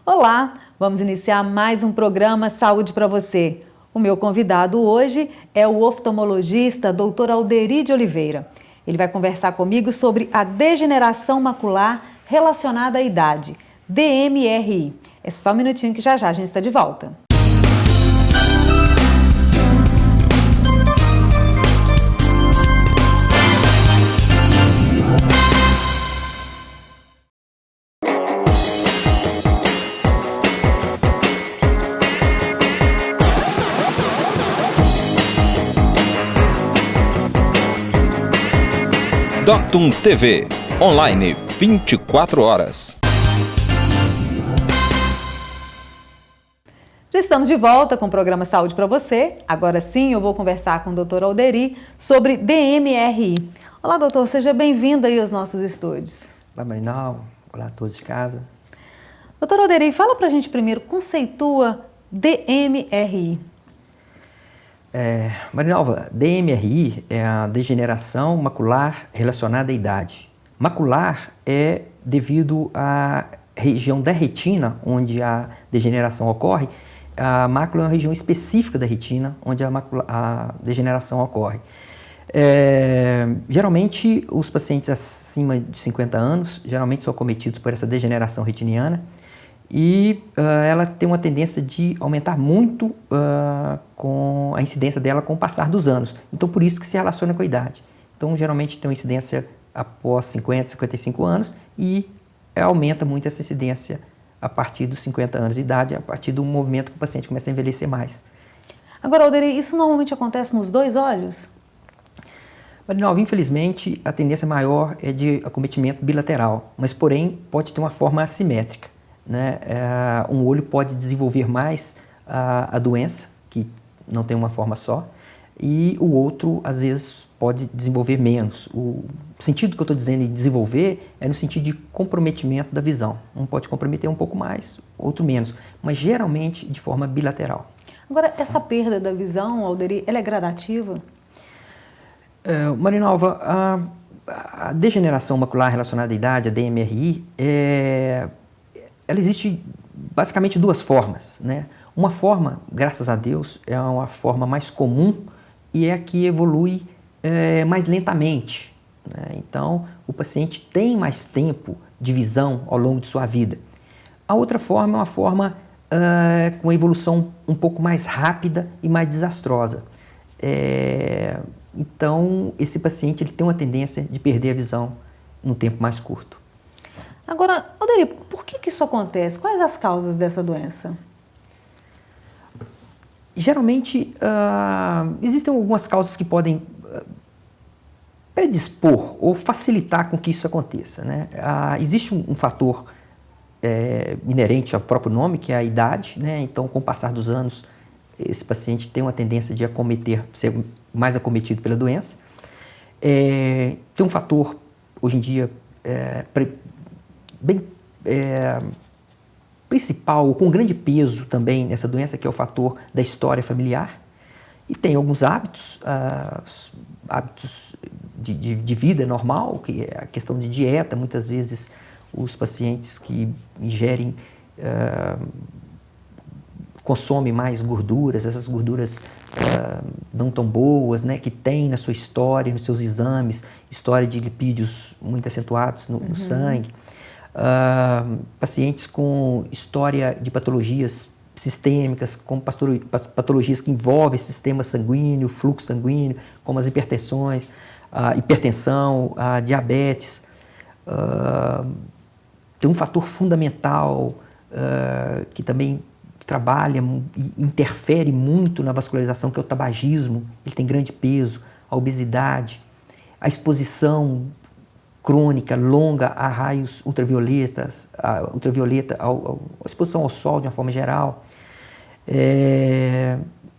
Olá, vamos iniciar mais um programa Saúde para você. O meu convidado hoje é o oftalmologista Dr. Alderi de Oliveira. Ele vai conversar comigo sobre a degeneração macular relacionada à idade, DMRI. É só um minutinho que já a gente está de volta. Doctum TV, online 24 horas. Já estamos de volta com o programa Saúde para você. Agora sim eu vou conversar com o Dr. Alderi sobre DMRI. Olá, doutor, seja bem-vindo aí aos nossos estúdios. Olá, Marinalva. Olá a todos de casa. Dr. Alderi, fala pra gente primeiro, conceitua DMRI. Marinalva, DMRI é a degeneração macular relacionada à idade. Macular é devido à região da retina onde a degeneração ocorre. A mácula é uma região específica da retina onde a degeneração ocorre. Geralmente, os pacientes acima de 50 anos, geralmente são acometidos por essa degeneração retiniana e ela tem uma tendência de aumentar muito com a incidência dela com o passar dos anos. Então, por isso que se relaciona com a idade. Então, geralmente tem uma incidência após 50, 55 anos e aumenta muito essa incidência a partir dos 50 anos de idade, a partir do movimento que o paciente começa a envelhecer mais. Agora, Alderi, isso normalmente acontece nos dois olhos? Marinalva, infelizmente, a tendência maior é de acometimento bilateral, mas, porém, pode ter uma forma assimétrica, né? Um olho pode desenvolver mais a doença, que não tem uma forma só, e o outro, às vezes, pode desenvolver menos. O sentido que eu estou dizendo em desenvolver é no sentido de comprometimento da visão. Um pode comprometer um pouco mais, outro menos, mas geralmente de forma bilateral. Agora, essa perda da visão, Alderi, ela é gradativa? Marinalva, a degeneração macular relacionada à idade, a DMRI, ela existe basicamente duas formas, né? Uma forma, graças a Deus, é uma forma mais comum e é a que evolui mais lentamente, né? Então, o paciente tem mais tempo de visão ao longo de sua vida. A outra forma é uma forma com evolução um pouco mais rápida e mais desastrosa. Então, esse paciente ele tem uma tendência de perder a visão num tempo mais curto. Agora, Alderi, por que isso acontece? Quais as causas dessa doença? Geralmente, existem algumas causas que podem predispor ou facilitar com que isso aconteça, né? Existe um fator inerente ao próprio nome, que é a idade, né? Então, com o passar dos anos, esse paciente tem uma tendência de ser mais acometido pela doença. Tem um fator, hoje em dia, bem principal, com grande peso também nessa doença, que é o fator da história familiar. E tem alguns hábitos de vida normal, que é a questão de dieta. Muitas vezes os pacientes que ingerem consomem mais gorduras, essas gorduras não tão boas, né, que tem na sua história, nos seus exames, história de lipídios muito acentuados no sangue. Pacientes com história de patologias sistêmicas, com patologias que envolvem sistema sanguíneo, fluxo sanguíneo, como as hipertensões, hipertensão, diabetes. Tem um fator fundamental que também trabalha e interfere muito na vascularização, que é o tabagismo. Ele tem grande peso, a obesidade, a exposição crônica, longa a raios ultravioletas, a exposição ao sol de uma forma geral.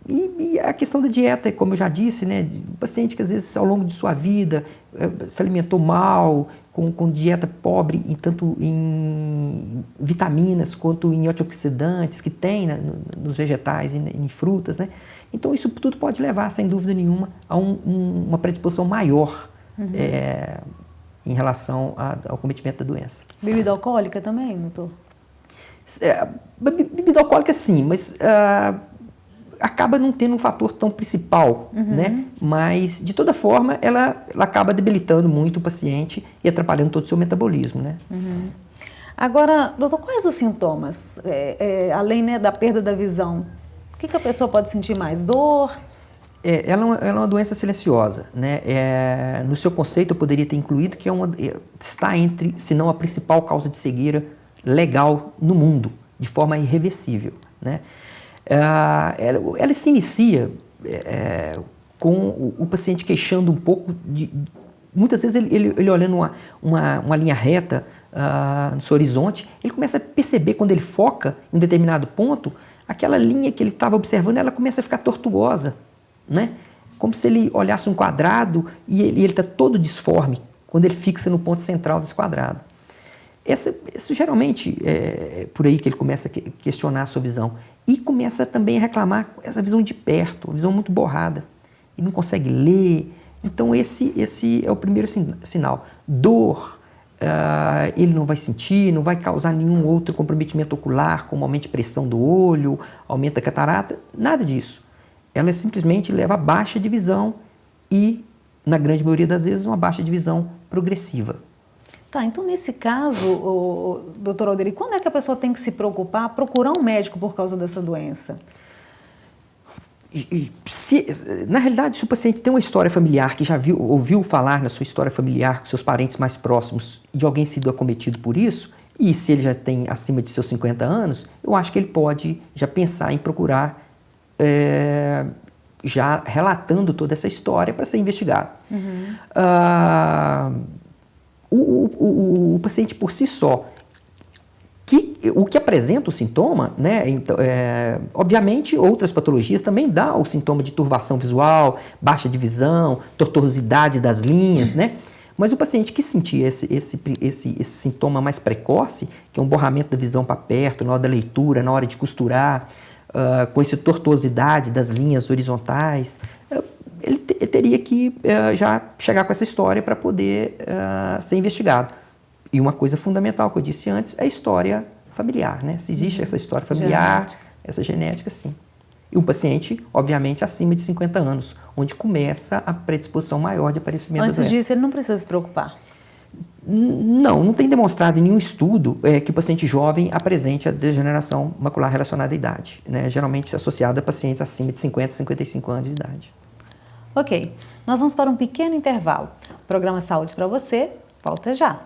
E a questão da dieta, como eu já disse, né, o paciente que às vezes ao longo de sua vida se alimentou mal, com dieta pobre tanto em vitaminas quanto em antioxidantes que tem, né, nos vegetais e em frutas, né? Então isso tudo pode levar, sem dúvida nenhuma, a uma predisposição maior em relação ao cometimento da doença. Bebida alcoólica também, doutor? Bebida alcoólica sim, mas acaba não tendo um fator tão principal, né? Mas, de toda forma, ela acaba debilitando muito o paciente e atrapalhando todo o seu metabolismo, né? Agora, doutor, quais os sintomas? Além, né, da perda da visão, o que a pessoa pode sentir mais? Dor? Ela é uma doença silenciosa, né? No seu conceito, eu poderia ter incluído que está entre, se não a principal causa de cegueira legal no mundo, de forma irreversível, né? Ela se inicia com o paciente queixando um pouco muitas vezes ele olhando uma linha reta no seu horizonte, ele começa a perceber quando ele foca em um determinado ponto, aquela linha que ele estava observando, ela começa a ficar tortuosa, né? Como se ele olhasse um quadrado e ele está todo disforme quando ele fixa no ponto central desse quadrado. Isso geralmente é por aí que ele começa a questionar a sua visão. E começa também a reclamar essa visão de perto, uma visão muito borrada. E não consegue ler. Então esse é o primeiro sinal. Dor, ele não vai sentir, não vai causar nenhum outro comprometimento ocular, como aumento de pressão do olho, aumento da catarata, nada disso. Ela simplesmente leva a baixa de visão e, na grande maioria das vezes, uma baixa de visão progressiva. Tá, então nesse caso, doutor Alderi, quando é que a pessoa tem que se preocupar, procurar um médico por causa dessa doença? Na realidade, se o paciente tem uma história familiar, que já ouviu falar na sua história familiar, com seus parentes mais próximos, de alguém sido acometido por isso, e se ele já tem acima de seus 50 anos, eu acho que ele pode já pensar em procurar, já relatando toda essa história para ser investigado. O paciente por si só, o que apresenta o sintoma, né, então, obviamente outras patologias também dão o sintoma de turvação visual, baixa de visão, tortuosidade das linhas, né? Mas o paciente que sentir esse sintoma mais precoce, que é um borramento da visão para perto, na hora da leitura, na hora de costurar, com essa tortuosidade das linhas horizontais, ele teria que já chegar com essa história para poder ser investigado. E uma coisa fundamental que eu disse antes é a história familiar, né? Se existe essa história familiar, essa genética, sim. E um paciente, obviamente, acima de 50 anos, onde começa a predisposição maior de aparecimento da doença. Antes disso, ele não precisa se preocupar? Não tem demonstrado em nenhum estudo que o paciente jovem apresente a degeneração macular relacionada à idade, né? Geralmente associada a pacientes acima de 50, 55 anos de idade. Ok, nós vamos para um pequeno intervalo. O programa Saúde para você volta já.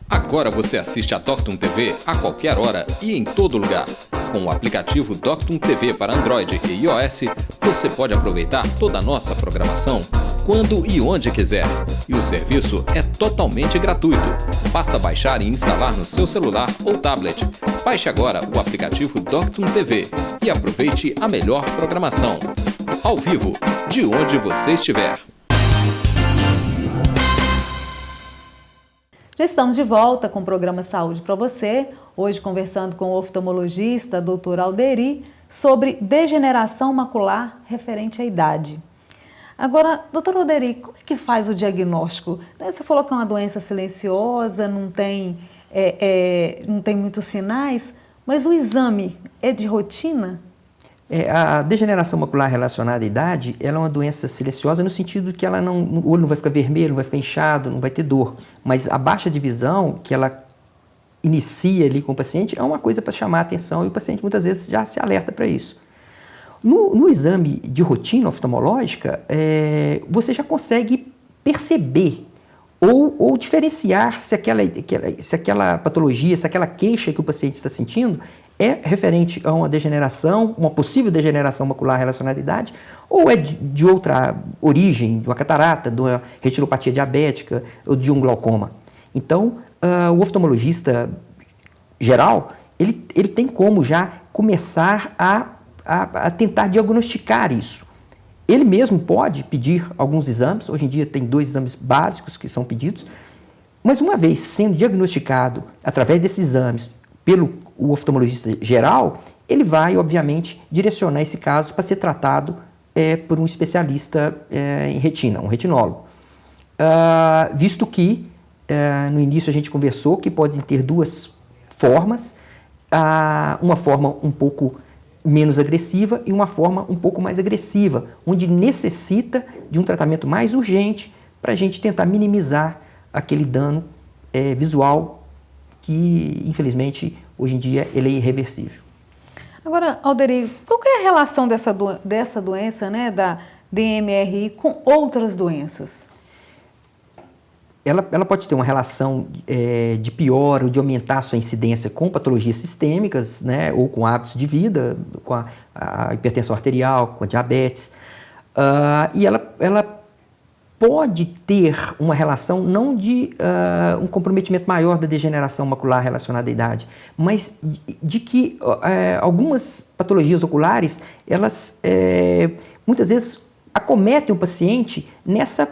Agora você assiste a Doctum TV a qualquer hora e em todo lugar. Com o aplicativo Doctum TV para Android e iOS, você pode aproveitar toda a nossa programação quando e onde quiser. E o serviço é totalmente gratuito. Basta baixar e instalar no seu celular ou tablet. Baixe agora o aplicativo Doctum TV e aproveite a melhor programação. Ao vivo, de onde você estiver. Já estamos de volta com o programa Saúde para você, hoje conversando com o oftalmologista Dr. Alderi sobre degeneração macular referente à idade. Agora, doutor Alderi, como é que faz o diagnóstico? Você falou que é uma doença silenciosa, não tem muitos sinais, mas o exame é de rotina? A degeneração macular relacionada à idade, ela é uma doença silenciosa no sentido que o olho não vai ficar vermelho, não vai ficar inchado, não vai ter dor. Mas a baixa de visão que ela inicia ali com o paciente é uma coisa para chamar a atenção e o paciente muitas vezes já se alerta para isso. No exame de rotina oftalmológica, você já consegue perceber ou diferenciar se aquela patologia, se aquela queixa que o paciente está sentindo é referente a uma degeneração, uma possível degeneração macular relacionada à idade, ou é de outra origem, de uma catarata, de uma retinopatia diabética ou de um glaucoma. Então, o oftalmologista geral, ele tem como já começar a tentar diagnosticar isso. Ele mesmo pode pedir alguns exames, hoje em dia tem 2 exames básicos que são pedidos, mas uma vez sendo diagnosticado através desses exames pelo oftalmologista geral, ele vai, obviamente, direcionar esse caso para ser tratado por um especialista em retina, um retinólogo. Visto que no início a gente conversou que podem ter duas formas, uma forma um pouco menos agressiva e uma forma um pouco mais agressiva, onde necessita de um tratamento mais urgente para a gente tentar minimizar aquele dano visual que, infelizmente, hoje em dia ele é irreversível. Agora, Alderi, qual que é a relação dessa doença, né, da DMRI, com outras doenças? Ela pode ter uma relação de pior ou de aumentar a sua incidência com patologias sistêmicas, né, ou com hábitos de vida, com a hipertensão arterial, com a diabetes. E ela pode ter uma relação não de um comprometimento maior da degeneração macular relacionada à idade, mas de que algumas patologias oculares, elas muitas vezes acometem o paciente nessa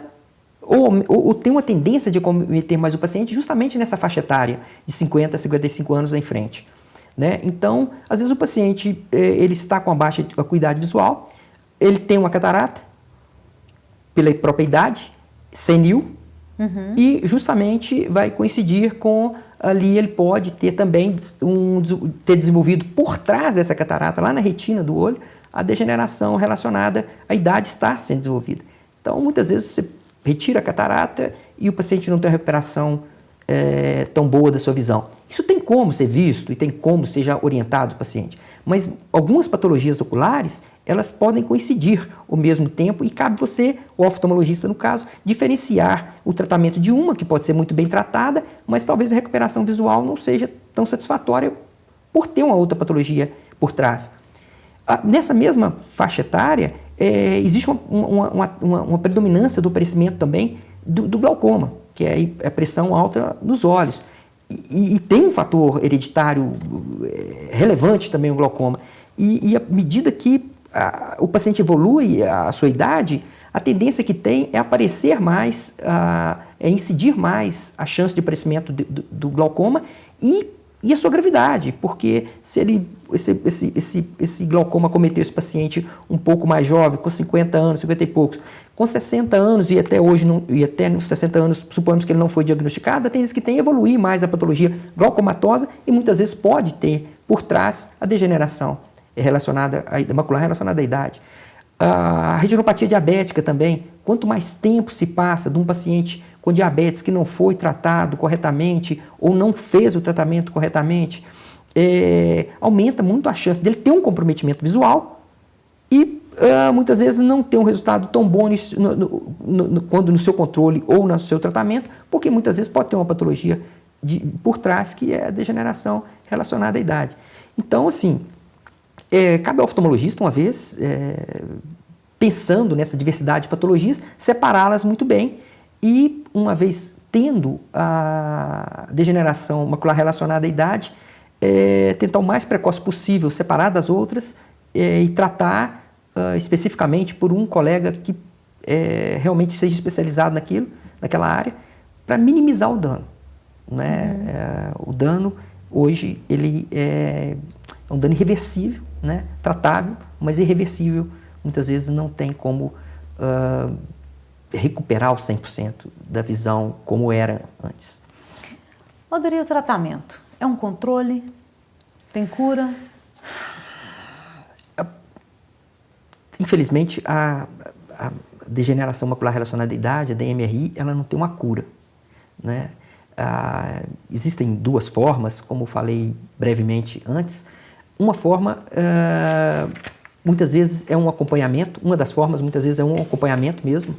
ou tem uma tendência de acometer mais o paciente justamente nessa faixa etária de 50 a 55 anos em frente, né? Então, às vezes o paciente ele está com a baixa acuidade visual, ele tem uma catarata pela própria idade, senil, e justamente vai coincidir com ali ele pode ter também ter desenvolvido por trás dessa catarata, lá na retina do olho, a degeneração relacionada à idade estar sendo desenvolvida. Então, muitas vezes você retira a catarata e o paciente não tem uma recuperação tão boa da sua visão. Isso tem como ser visto e tem como ser já orientado o paciente. Mas algumas patologias oculares, elas podem coincidir ao mesmo tempo e cabe você, o oftalmologista no caso, diferenciar o tratamento de uma que pode ser muito bem tratada, mas talvez a recuperação visual não seja tão satisfatória por ter uma outra patologia por trás. Nessa mesma faixa etária, existe uma predominância do aparecimento também do glaucoma, que é a pressão alta nos olhos. E tem um fator hereditário relevante também o glaucoma. E à medida que o paciente evolui a sua idade, a tendência que tem é aparecer mais, incidir mais a chance de aparecimento do glaucoma e a sua gravidade, porque se esse glaucoma acometeu esse paciente um pouco mais jovem, com 50 anos, 50 e poucos, com 60 anos e até hoje, e até nos 60 anos, suponhamos que ele não foi diagnosticado, a tendência que tem é evoluir mais a patologia glaucomatosa e muitas vezes pode ter por trás a degeneração macular relacionada à idade. A retinopatia diabética também, quanto mais tempo se passa de um paciente com diabetes que não foi tratado corretamente ou não fez o tratamento corretamente, aumenta muito a chance dele ter um comprometimento visual e muitas vezes não ter um resultado tão bom quando no seu controle ou no seu tratamento, porque muitas vezes pode ter uma patologia por trás que é a degeneração relacionada à idade. Então, assim, cabe ao oftalmologista, uma vez, pensando nessa diversidade de patologias, separá-las muito bem e, uma vez tendo a degeneração macular relacionada à idade, tentar o mais precoce possível separar das outras e tratar especificamente por um colega que realmente seja especializado naquela área, para minimizar o dano, né? O dano, hoje, ele é um dano irreversível, né? Tratável, mas irreversível. Muitas vezes não tem como recuperar o 100% da visão como era antes. Alderi, o tratamento é um controle? Tem cura? Infelizmente, a degeneração macular relacionada à idade, a DMRI, ela não tem uma cura, né? Existem duas formas, como falei brevemente antes. Uma forma, muitas vezes, é um acompanhamento, uma das formas, muitas vezes, é um acompanhamento mesmo,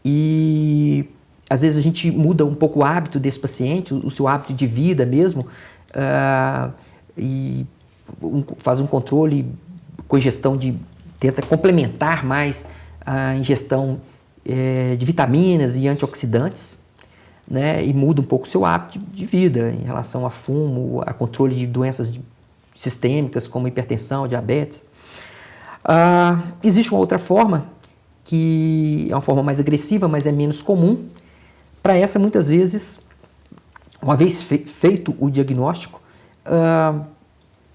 e às vezes a gente muda um pouco o hábito desse paciente, o seu hábito de vida mesmo, e faz um controle com ingestão tenta complementar mais a ingestão de vitaminas e antioxidantes, né, e muda um pouco o seu hábito de vida em relação a fumo, a controle de doenças sistêmicas como hipertensão, diabetes. Existe uma outra forma, que é uma forma mais agressiva, mas é menos comum. Para essa, muitas vezes, uma vez feito o diagnóstico,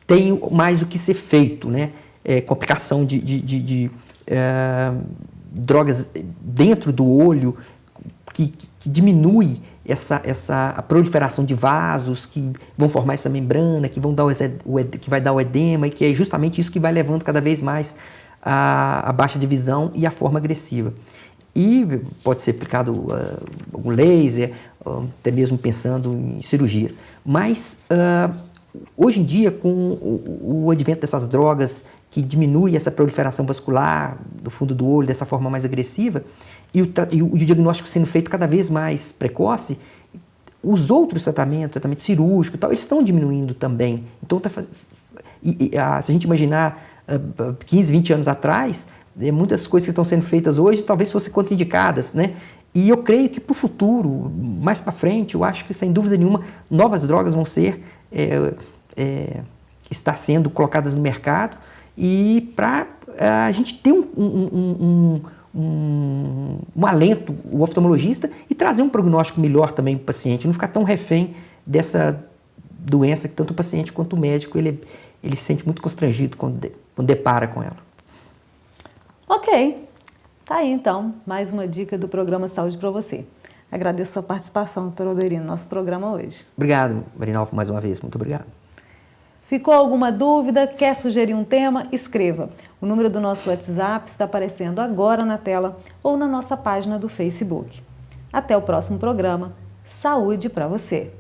tem mais o que ser feito, né? Com aplicação de drogas dentro do olho, que diminui a proliferação de vasos que vão formar essa membrana, que vai dar o edema, e que é justamente isso que vai levando cada vez mais a baixa de visão e a forma agressiva. E pode ser aplicado algum laser, até mesmo pensando em cirurgias. Mas hoje em dia, com o advento dessas drogas que diminui essa proliferação vascular do fundo do olho dessa forma mais agressiva, e o diagnóstico sendo feito cada vez mais precoce, os outros tratamentos, tratamento cirúrgico e tal, eles estão diminuindo também. Então, se a gente imaginar 15, 20 anos atrás, muitas coisas que estão sendo feitas hoje talvez fossem contraindicadas, né? E eu creio que para o futuro, mais para frente, eu acho que sem dúvida nenhuma, novas drogas vão estar sendo colocadas no mercado, e para a gente ter um alento, o oftalmologista, e trazer um prognóstico melhor também para o paciente, não ficar tão refém dessa doença que tanto o paciente quanto o médico ele se sente muito constrangido quando depara com ela. Ok, tá aí então, mais uma dica do programa Saúde para você. Agradeço a sua participação, doutor Alderino, no nosso programa hoje. Obrigado, Marinalvo, mais uma vez, muito obrigado. Ficou alguma dúvida? Quer sugerir um tema? Escreva. O número do nosso WhatsApp está aparecendo agora na tela ou na nossa página do Facebook. Até o próximo programa. Saúde para você!